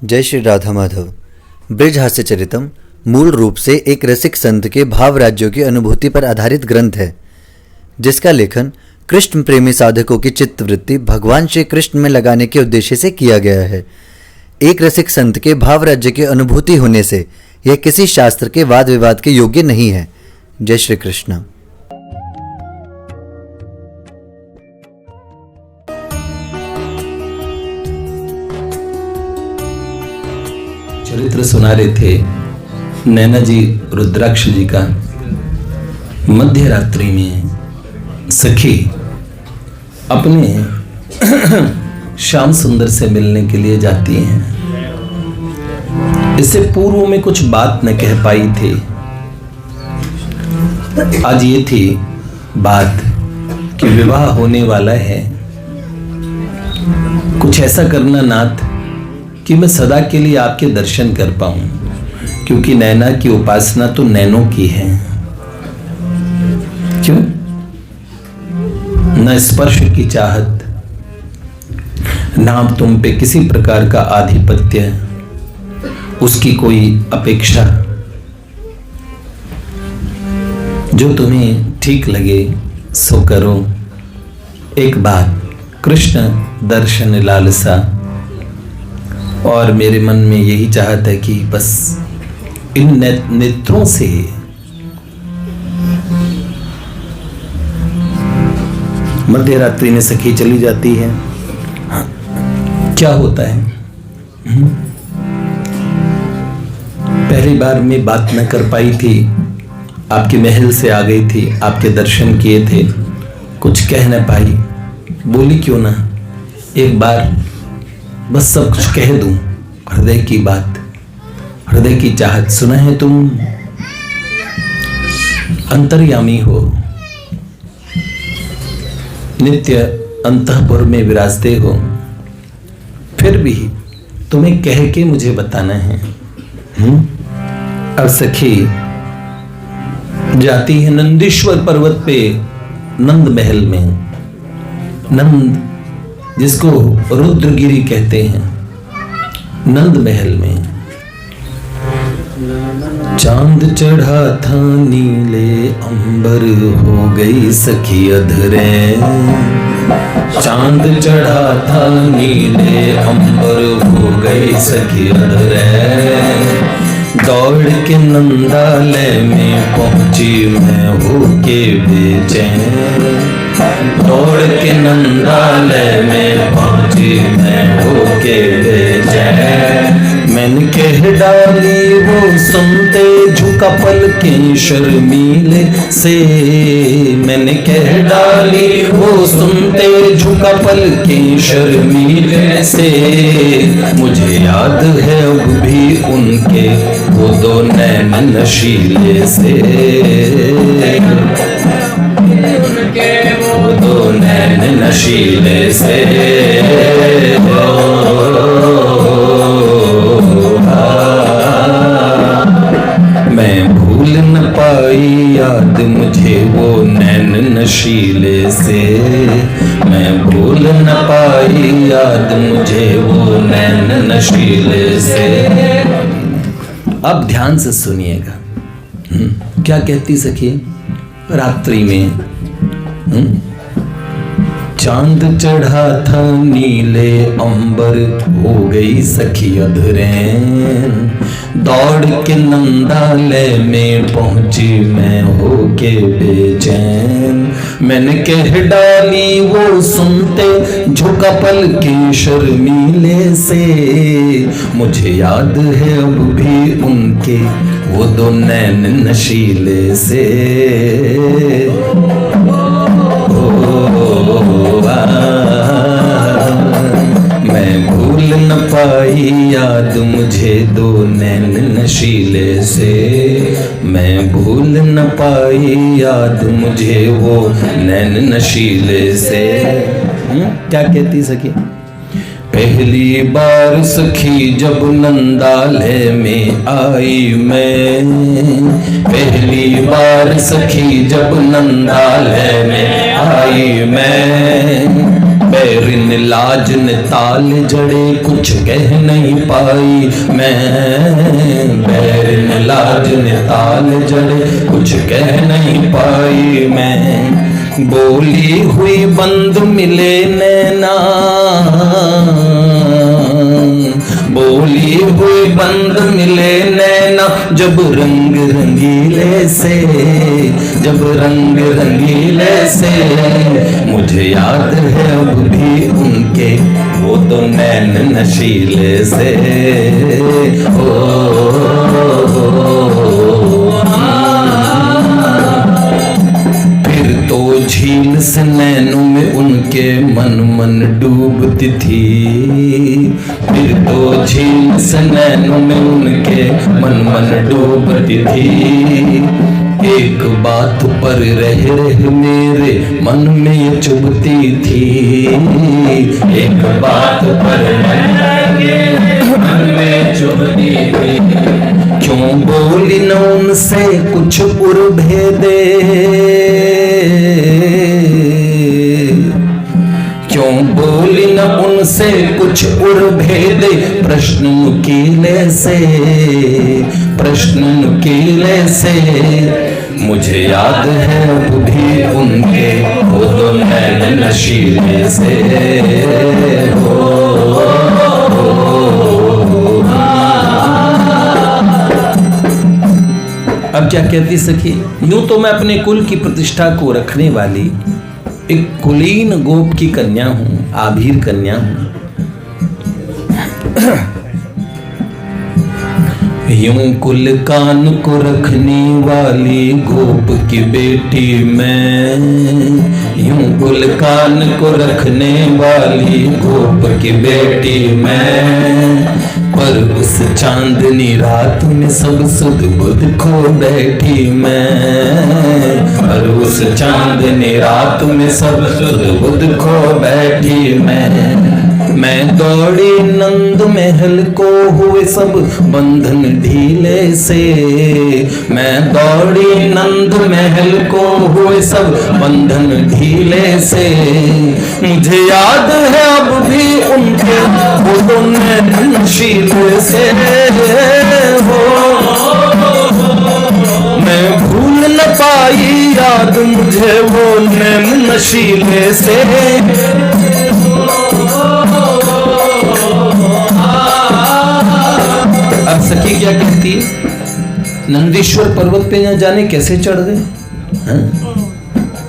जय श्री राधा माधव। ब्रज हास्य चरितम मूल रूप से एक रसिक संत के भाव राज्यों की अनुभूति पर आधारित ग्रंथ है, जिसका लेखन कृष्ण प्रेमी साधकों की चित्तवृत्ति भगवान श्री कृष्ण में लगाने के उद्देश्य से किया गया है। एक रसिक संत के भाव राज्य की अनुभूति होने से यह किसी शास्त्र के वाद विवाद के योग्य नहीं है। जय श्री कृष्ण। चरित्र सुना रहे थे नैना जी रुद्राक्ष जी का। मध्य रात्रि में सखी अपने श्याम सुंदर से मिलने के लिए जाती हैं। इससे पूर्व में कुछ बात न कह पाई थी। आज ये थी बात कि विवाह होने वाला है, कुछ ऐसा करना नाथ कि मैं सदा के लिए आपके दर्शन कर पाऊं, क्योंकि नैना की उपासना तो नैनों की है। क्यों न स्पर्श की चाहत, ना तुम पे किसी प्रकार का आधिपत्य, उसकी कोई अपेक्षा। जो तुम्हें ठीक लगे सो करो। एक बात कृष्ण दर्शन लालसा, और मेरे मन में यही चाहत है कि बस इन नेत्रों से मध्य रात्रि में सखी चली जाती है। क्या होता है, पहली बार में बात न कर पाई थी, आपके महल से आ गई थी, आपके दर्शन किए थे, कुछ कह न पाई। बोली क्यों ना एक बार बस सब कुछ कह दूं, हृदय की बात, हृदय की चाहत। सुना है तुम अंतर्यामी हो, नित्य अंतःपुर में विराजते हो, फिर भी तुम्हें कह के मुझे बताना है। अब सखी जाती है नंदीश्वर पर्वत पे, नंद महल में। नंद जिसको रुद्रगिरी कहते हैं, नंद महल में चांद चढ़ा था नीले अंबर, हो गई सखी अधरे। चांद चढ़ा था नीले अंबर, हो गई सखी अधरे। दौड़ के नंदालय में पहुंची मैं होके बेचैन। दौड़ के नंदालय में पहुंची मैं होके बेचैन। मैंने कह डाली वो सुनते झुका पलकें शर्मीले से। मैंने कह डाली वो सुनते झुका पलकें शर्मीले से। मुझे याद है अब भी उनके वो दो नैन नशीले से। वो दो नैन नशीले से। मैं भूल न पाई याद मुझे वो नैन नशीले से। मैं भूल न पाई याद मुझे वो नैन नशीले से। अब ध्यान से सुनिएगा, क्या कहती सखी रात्रि में। चांद चढ़ा था नीले अंबर, हो गई सखी अधरेन। दौड़ के नंदालय में पहुंची मैं होके बेचैन। मैंने कह डाली वो सुनते झुका पलकें शर्मीले से। मुझे याद है अब भी उनके वो दो नैन नशीले से। मैं भूल न पाई याद मुझे दो नैन नशीले से। मैं भूल न पाई याद मुझे वो नैन नशीले से। क्या कहती सखी। पहली बार सखी जब नंदालय में आई मैं। पहली बार सखी जब नंदालय में आई मैं। बैरिन लाज ने ताल जड़े कुछ कह नहीं पाई मैं, बैरिन लाज ने ताल जड़े कुछ कह नहीं पाई मैं। बोली हुई बंद मिले नैना, बोली हुई बंद मिले नैना, जब रंग रंगीले से, जब रंग रंगीले से, मुझे याद है अब भी उनके वो तो नैन नशीले से। फिर तो झील से नैनों में उनके मन मन डूबती थी, फिर तो झील से नैनों में उनके मन मन डूबती थी। एक बात पर रह रह मेरे मन में ये चुभती थी, एक बात पर मन में चुभती थी। क्यों बोली न उनसे कुछ उर्भेदे, क्यों बोली न उनसे कुछ उर्भेदे, प्रश्न नुकीले से, प्रश्न नुकीले से, मुझे याद है अब भी उनके वो तो नैन नशीले से। अब क्या कहती सखी, यूं तो मैं अपने कुल की प्रतिष्ठा को रखने वाली एक कुलीन गोप की कन्या हूं, आभीर कन्या हूं। यूं कुल कान को रखने वाली गोप की बेटी मैं, यूं कुल कान को रखने वाली गोप की बेटी मैं। पर उस चांदनी रात में सब सुध बुध खो बैठी मैं, पर उस चांदनी रात में सब सुध बुध खो बैठी मैं दौड़ी नंद महल को हुए सब बंधन ढीले से, मैं दौड़ी नंद महल को हुए सब बंधन ढीले से। मुझे याद है अब भी उनके वो नशीले से हो, मैं भूल न पाई याद मुझे वो नशीले से। अब सखी क्या कहती, नंदीश्वर पर्वत पे न जाने कैसे चढ़ गए।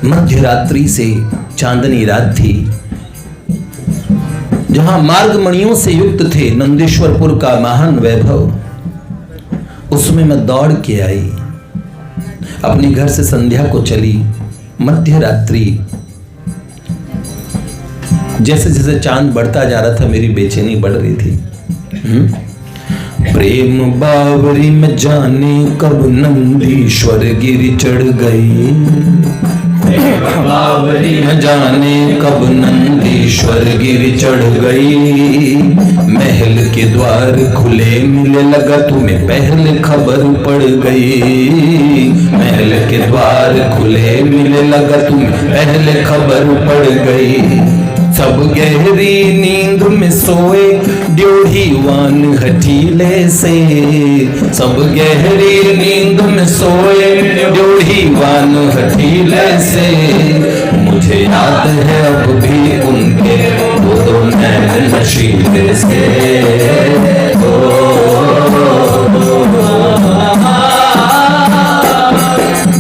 मध्य रात्रि से चांदनी रात थी, जहां मार्ग मणियों से युक्त थे नंदीश्वरपुर का महान वैभव, उसमें मैं दौड़ के आई, अपने घर से संध्या को चली। मध्य रात्रि जैसे जैसे चांद बढ़ता जा रहा था मेरी बेचैनी बढ़ रही थी। प्रेम बावरी में जाने कब नंदीश्वर गिरी चढ़ गई, बावरी में जाने कब नंदीश्वर गिरी चढ़ गई। महल के द्वार खुले मिले लगा तुम्हें पहले खबर पड़ गई, महल के द्वार खुले मिले लगा तुम्हें पहले खबर पड़ गई। सब गहरी नींद में सोए ड्योढ़ी वान हठीले से, सब गहरी नींद में सोए ड्योढ़ी वान हठीले से। मुझे याद है अब भी उनके वो दो नैन नशीले से।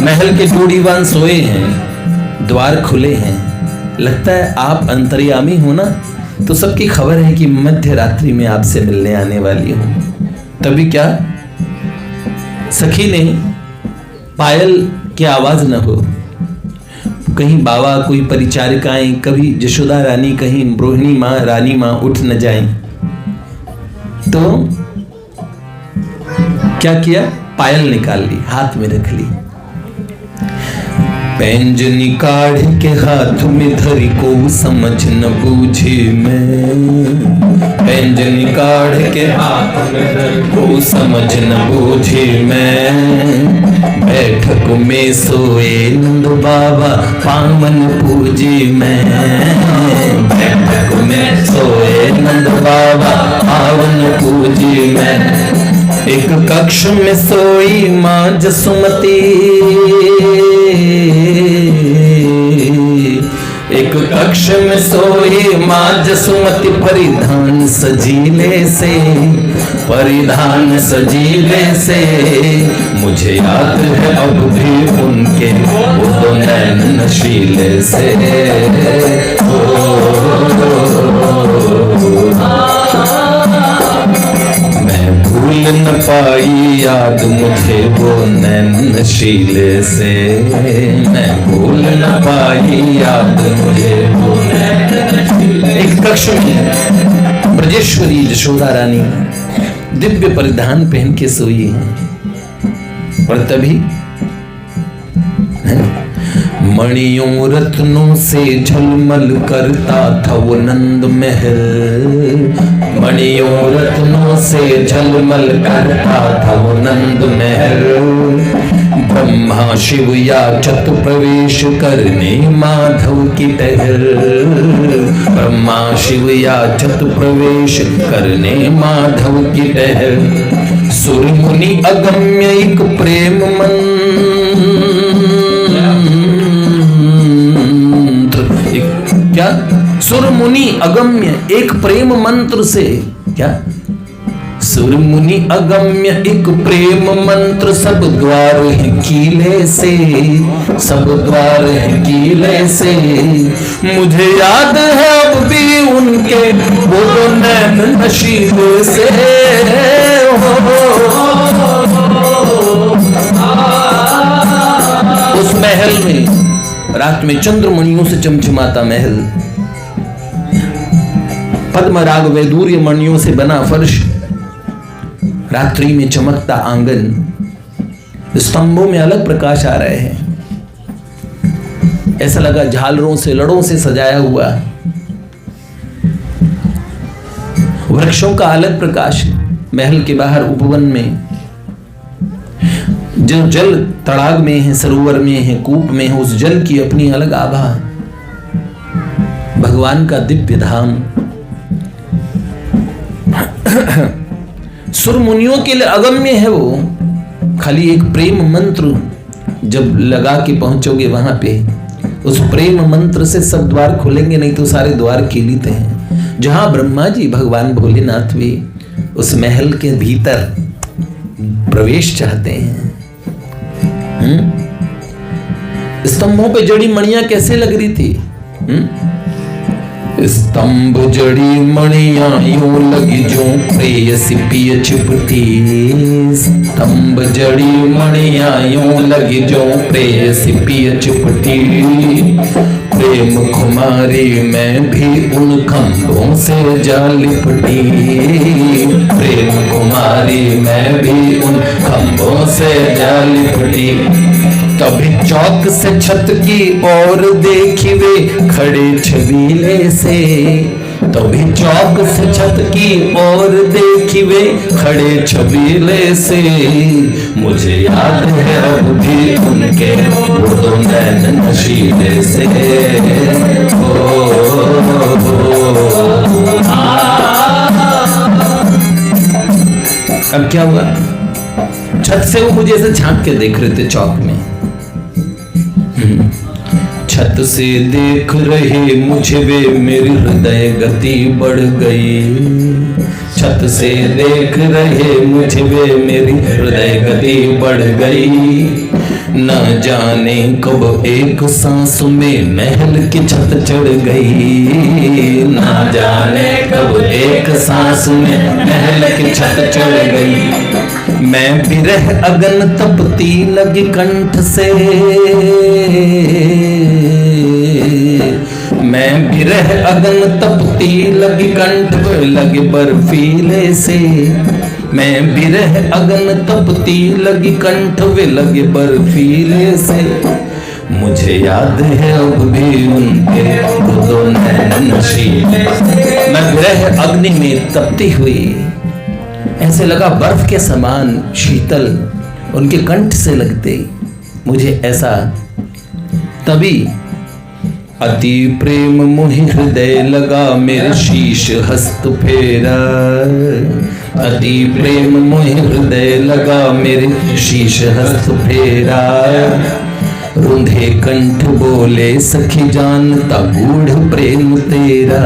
महल के ड्योढ़ीवान सोए हैं, द्वार खुले हैं, लगता है आप अंतर्यामी हो ना, तो सबकी खबर है कि मध्य रात्रि में आपसे मिलने आने वाली हूं। तभी क्या सखी ने पायल की आवाज न हो, कहीं बाबा कोई परिचारिकाएं, कभी जशोदा रानी, कहीं रोहिणी माँ, रानी माँ उठ न जाएं, तो क्या किया, पायल निकाल ली, हाथ में रख ली। पैंजनी काढ़ के हाथ में धरी को समझ न बूझे मैं, पैंजनी काढ़ के हाथ में धरी को समझ न बूझे मैं, बैठक में सोए नंद बाबा पावन पूजे मैं, बैठक में सोए नंद बाबा पावन पूजे मैं, एक कक्ष में सोई माँ जसुमती, एक कक्ष में सोई माँ जसुमती, परिधान सजीले से, परिधान सजीले से, मुझे याद है अब भी उनके वो दो नैन नशीले से, मैं भूल न पाई याद मुझे वो नैन नशीले से, मैं भूल न पाई याद मुझे वो नैन नशीले। एक कक्ष में ब्रजेश्वरी यशोदा रानी दिव्य परिधान पहन के सोई है, और तभी मणियों रत्नों से झलमल करता था वो नंद महल, मणियों रत्नों से झलमल करता था वो नंद महल, ब्रह्मा शिव याचत प्रवेश करने माधव की टहल, ब्रह्मा शिव याचत प्रवेश करने माधव की टहल, सुर मुनि अगम्य एक प्रेम क्या सुर मुनि अगम्य एक प्रेम मंत्र से, क्या सुर मुनि अगम्य एक प्रेम मंत्र, सब द्वार हैं कीले से, सब द्वार हैं कीले से, मुझे याद है अब भी उनके वो दो नैन नशीले से, उस महल में रात में चंद्रमणियों से चमचमाता महल, पद्म राग वैदूर्य मणियों से बना फर्श, रात्रि में चमकता आंगन, स्तंभों में अलग प्रकाश आ रहे हैं, ऐसा लगा झालरों से लड़ों से सजाया हुआ, वृक्षों का अलग प्रकाश, महल के बाहर उपवन में जो जल तड़ाग में है, सरोवर में है, कूप में है, उस जल की अपनी अलग आभा, भगवान का दिव्य धाम। सुर मुनियों के लिए अगम्य है वो, खाली एक प्रेम मंत्र जब लगा के पहुंचोगे वहां पे, उस प्रेम मंत्र से सब द्वार खुलेंगे, नहीं तो सारे द्वार कीलित हैं। जहां ब्रह्मा जी भगवान भोलेनाथ भी उस महल के भीतर प्रवेश चाहते हैं। स्तंभों पे जड़ी मणियां कैसे लग रही थी? स्तंभ जड़ी मणियां यूं लगी जो प्रेयसी पिय चिपटी, स्तंभ जड़ी मणियां यूं लगी जो प्रेयसी पिय चिपटी, प्रेम खुमारी में भी उन खंभों से जा लिपटी, प्रेम खुमारी में भी उन खंभों से जा लिपटी, तभी चौक से छत की ओर देखी वे खड़े छबीले से, तभी चौक से छत की ओर देखी वे खड़े छबीले से, मुझे याद है अब भी उनके वो दो नैन नशीले से। अब क्या हुआ? छत से वो मुझे ऐसे झांक के देख रहे थे चौक में, छत से देख रहे मुझे वे, मेरी हृदय गति बढ़ गई, छत से देख रहे मुझे वे, मेरी हृदय गति बढ़ गई, न जाने कब एक सांस में महल की छत चढ़ गई, न जाने कब एक सांस में महल की छत चढ़ गई, मैं विरह अगन तपती लगी कंठ से, मैं विरह अगन तपती लगी कंठ लगे बर्फीले से, मैं विरह अगन तपती लगी कंठ वे लगे बर्फीले से, मुझे याद है अब भी उनके वो दो नैन नशीले। मैं विरह अग्नि में तपती हुई, ऐसे लगा बर्फ के समान शीतल उनके कंठ से लगते मुझे ऐसा। तभी अति प्रेम मोहि हृदय लगा मेरे शीश हस्त फेरा। अति प्रेम मोहि हृदय लगा मेरे शीश हस्त फेरा। रुंधे कंठ बोले सखी जानता गूढ़ प्रेम तेरा।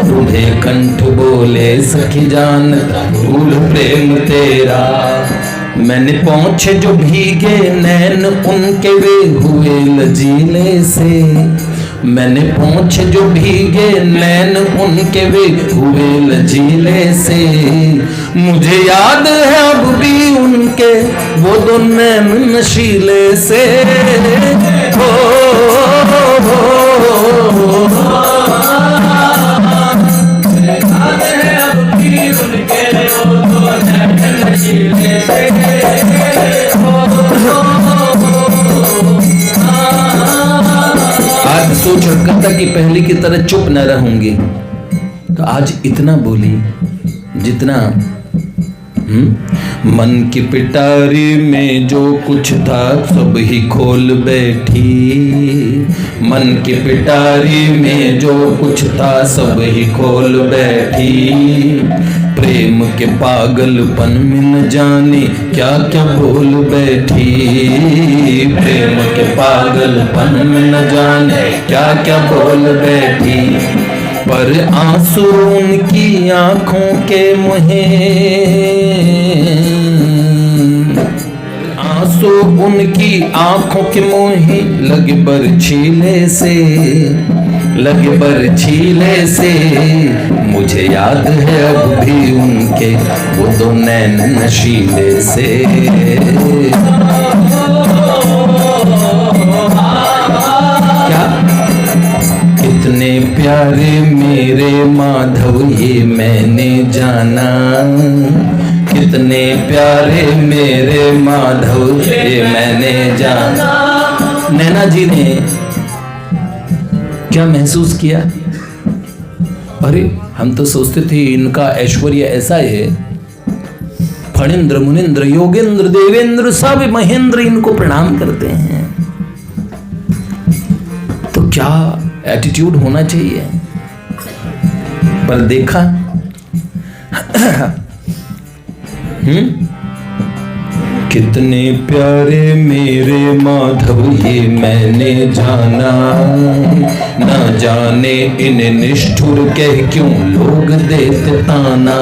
रुंधे कंठ बोले सखी जानता गूढ़ प्रेम तेरा। मैंने पहुंचे जो भीगे नैन उनके वे हुए लजीले से। मैंने पहुंचे जो भीगे नैन उनके वे हुए लजीले से। मुझे याद है अब भी उनके वो दो नैन नशीले से। हो आज सोच रखा था कि पहले की तरह चुप न रहूंगी, तो आज इतना बोली जितना मन की पिटारी में जो कुछ था सब ही खोल बैठी। मन की पिटारी में जो कुछ था सब ही खोल बैठी। प्रेम के पागलपन में न जाने क्या क्या बोल बैठी। प्रेम के पागलपन में न जाने क्या क्या बोल बैठी। पर आंसू उनकी आंखों के मुहे, आंसू उनकी आंखों के मुहे लगे बरछीले से। लगे बरछीले से। मुझे याद है अब भी उनके वो दो नैन नशीले से। क्या कितने प्यारे मेरे माधव ये मैंने जाना। कितने प्यारे मेरे माधव ये मैंने जाना। नैना जी ने क्या महसूस किया? अरे हम तो सोचते थे इनका ऐश्वर्य ऐसा है, फणिंद्र मुनिंद्र योगेंद्र देवेंद्र सब महेंद्र इनको प्रणाम करते हैं, तो क्या एटीट्यूड होना चाहिए। पर देखा कितने प्यारे मेरे माधव ये मैंने जाना। न जाने इन्हें निष्ठुर कह क्यों लोग देते ताना।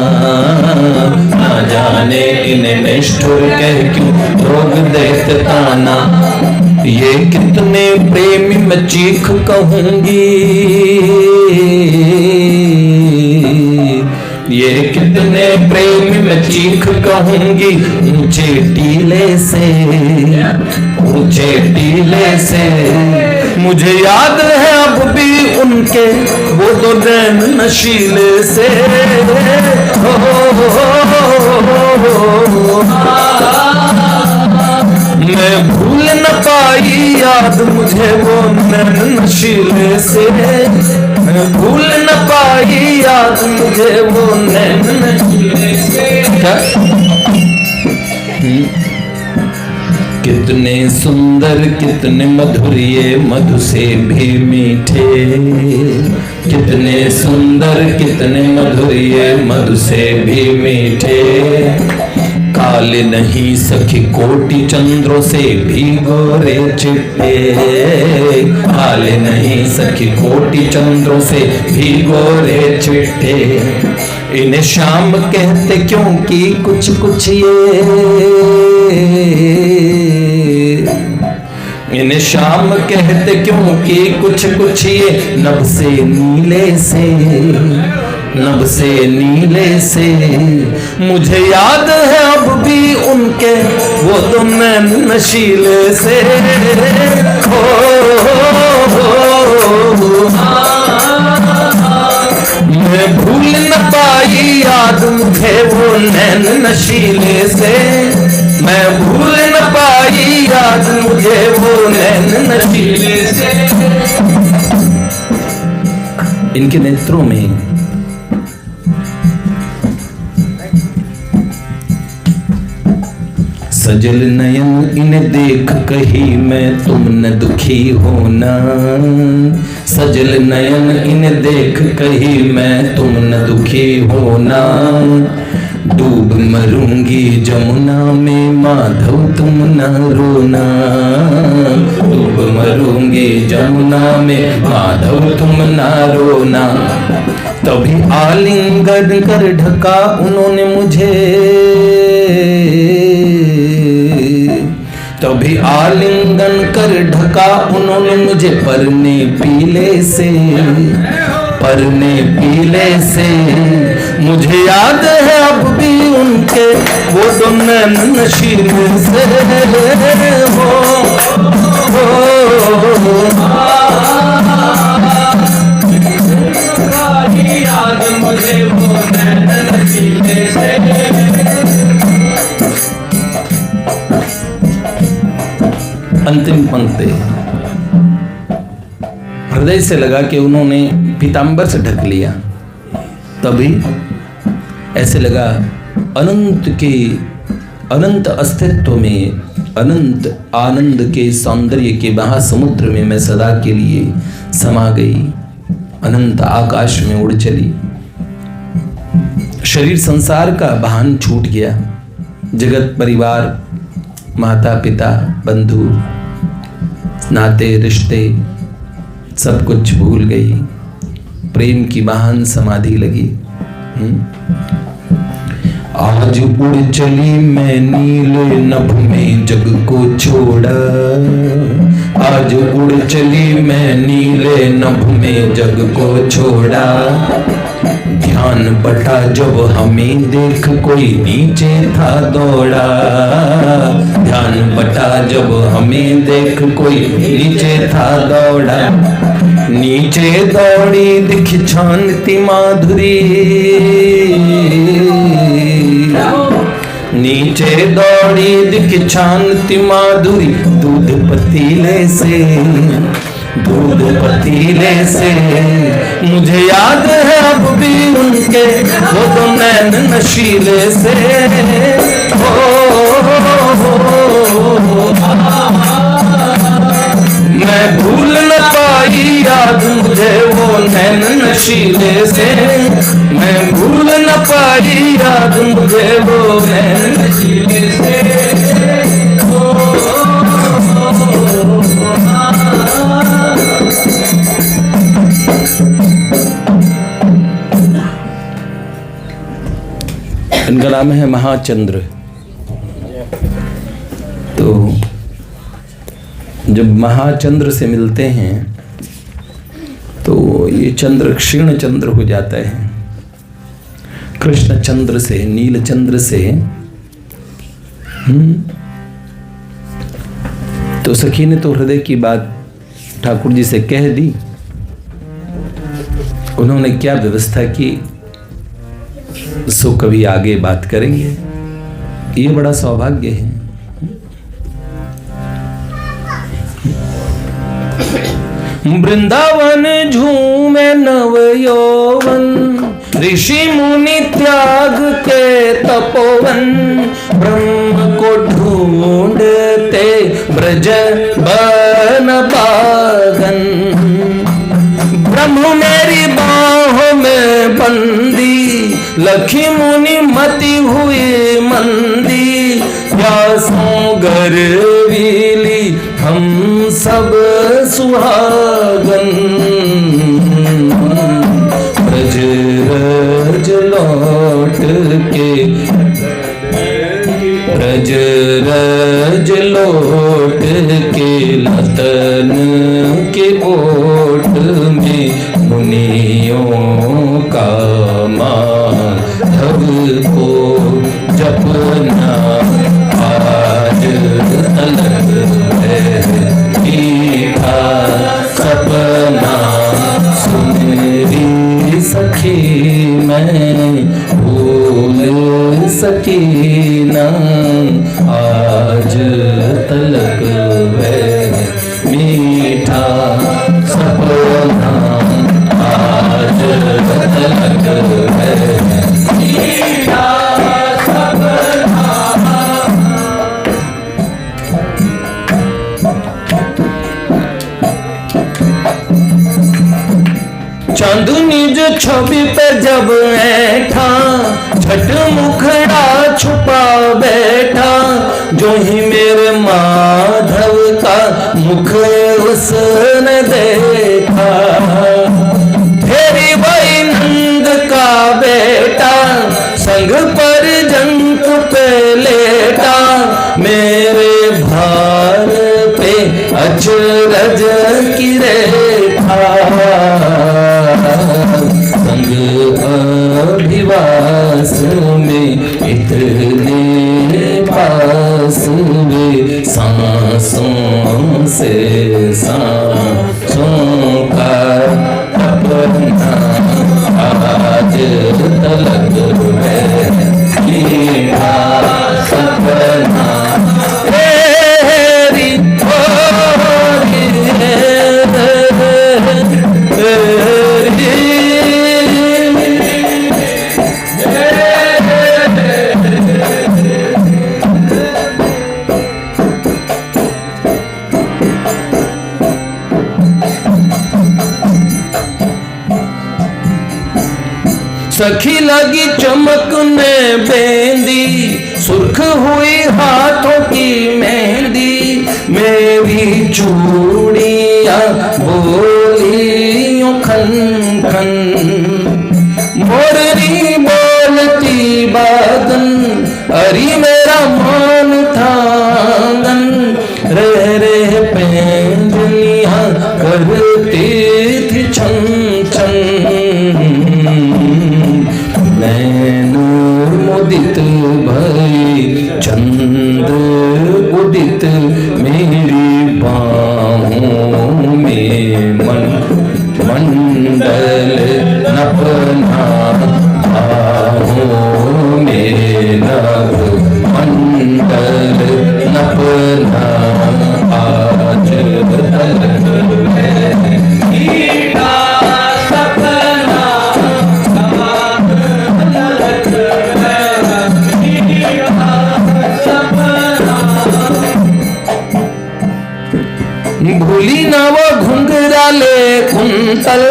न जाने इन्हें निष्ठुर कह क्यों लोग देते ताना। ये कितने प्रेमी मैं चीख कहूंगी। ये कितने प्रेमी मैं चीख कहूंगी। ऊंचे टीले से, ऊंचे टीले से। मुझे याद है अब भी उनके वो दो नैन नशीले से। मैं भूल न पाई याद मुझे वो नैन नशीले से। मैं भूल न पाई याद मुझे वो नैन नशीले से। कितने सुंदर कितने मधुर ये मधु से भी मीठे। कितने सुंदर कितने मधुर ये मधु से भी मीठे। काले नहीं सखी कोटि चंद्रों से भी गोरे चिट्टे। काले नहीं सखी कोटि चंद्रों से भी गोरे चिट्टे। इन्हें शाम कहते क्योंकि कुछ कुछ ये। इन्हें शाम कहते क्योंकि कुछ कुछ ये। नभ से नीले से, नभ से नीले से। मुझे याद है अब भी उनके वो दो नैन नशीले से। मैं भूल न पाई याद मुझे वो नैन नशीले से। मैं भूल न पाई याद मुझे वो नैन नशीले से। इनके नेत्रों में सजल नयन इन्हें देख कही मैं तुम न दुखी होना। सजल नयन इन्हें देख कही मैं तुम न दुखी होना। डूब मरूंगी जमुना में माधव तुम न रोना। डूब मरूंगी जमुना में माधव तुम न रोना। तभी आलिंगन कर ढका उन्होंने मुझे। तभी आलिंगन कर ढका उन्होंने मुझे परने पीले से। परने पीले से मुझे याद है अब भी उनके वो दो नैन नशीले से हो। याद मुझे वो नैन नशीले से। अंतिम पंक्ति हृदय से लगा कि उन्होंने पीतांबर से ढक लिया। तभी ऐसे लगा अनंत अस्तित्व में, अनंत आनंद के सौंदर्य के महासमुद्र में मैं सदा के लिए समा गई। अनंत आकाश में उड़ चली। शरीर संसार का बहान छूट गया। जगत परिवार, माता पिता, बंधु, नाते रिश्ते सब कुछ भूल गई। प्रेम की महान समाधि लगी। आज उड़ चली मैं नीले नभ में जग को छोड़ा। आज उड़ चली मैं नीले नभ में जग को छोड़ा। ध्यान बटा जब हमें देख कोई नीचे था दौड़ा। ध्यान बटा जब हमें देख कोई नीचे था दौड़ा। नीचे दौड़ी दिख छानती माधुरी। नीचे दौड़ी दिख छानती माधुरी। दूध पतीले से, दूध पतीले से मुझे याद है अब भी उनके वो दो नैन नशीले से हो। मैं भूल न पाई याद मुझे वो नैन नशीले से। मैं भूल न पाई याद मुझे वो नैन नशीले से। इनका नाम है महाचंद्र। तो जब महाचंद्र से मिलते हैं तो ये चंद्र क्षीण चंद्र हो जाता है। कृष्ण चंद्र से, नील चंद्र से। तो सखी ने तो हृदय की बात ठाकुर जी से कह दी। उन्होंने क्या व्यवस्था की सो कभी आगे बात करेंगे। ये बड़ा सौभाग्य है। वृंदावन झूमे नव यौवन। ऋषि मुनि त्याग के तपोवन। ब्रह्म को ढूंढते ब्रज बन पागन। ब्रह्म मेरी बाहों में बंदी। लखी मुनि मति हुई मंदी। प्यासों गर्वीली हम सब सुहागन। ब्रज रज लौट के, ब्रज रज लौट के लतन के ओट में मुनियों का माधव को जपना आज तलक है। मीठा सपना सुनरी सखी मैं भूल सकी ना आज तलक छवि पे जब ऐठा झट मुखड़ा छुपा बैठा, जो ही मेरे माधव का मुख उसने देखा। फेरी वही नंद का बेटा संग पर जंक पे लेटा, मेरे भार पे अचरज की रेखा। संग अभिवास में इतने पास में, सांसों से सांसों का अपना आज तलक है मीठा सपना। तेरी सखी लगी चमकने बेंदी, सुर्ख हुई हाथों की मेहंदी, मेरी चूड़ियां बोलियों खन खन। मोरनी बोलती बादन, अरी मेरा मान था आंगन, रह रह पैंजलियां करती थी छन छन। नैन मुदित भई चंद्र उदित, मेरी बाहों में मंडल नपना, बाहों में नभ मंडल नपना। आज तलक है मीठा सपना, भूली न वो घुंघराले कुंतल,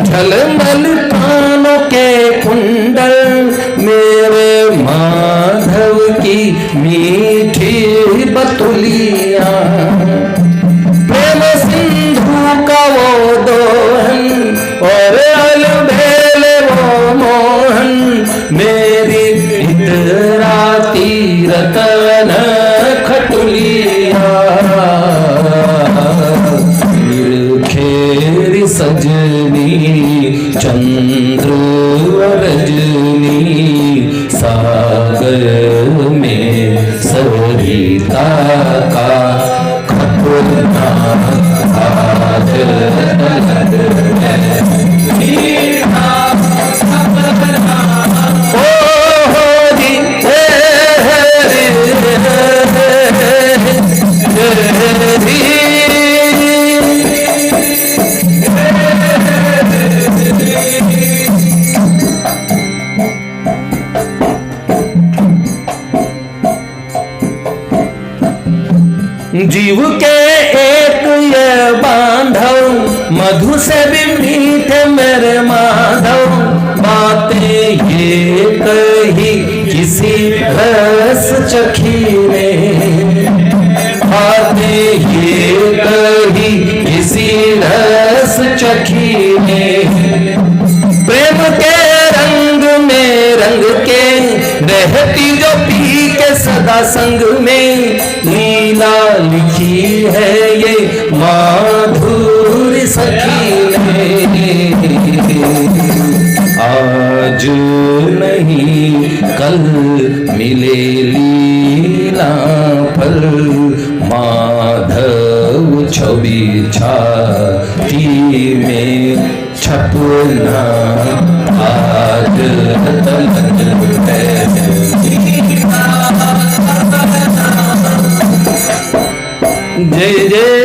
झलमल कानों के कुंडल, मेरे माधव की मीठी बतुलिया। प्रेम सिंधु का वो दोहन और अलबेल वो मोहन, मेरी इतराती रतन खटुलिया। खेरी सजनी चंद्र रजनी, सागर में सरिता का खपना। आज तलक है मीठा सपना। ओ होरी जीव के एक ये बांधव, मधु से भी मीठे मेरे माधव। बातें ये कही किसी रस चखी ने, बातें ये कही किसी रस चखी ने। प्रेम के रंग में रंग के रहती जो पी के सदा संग में, लीला लिखी है ये माधुरी सखी ने। आज नहीं कल मिले लीला फल, माधव छवि छाती में छपना। आज तलक है जय जय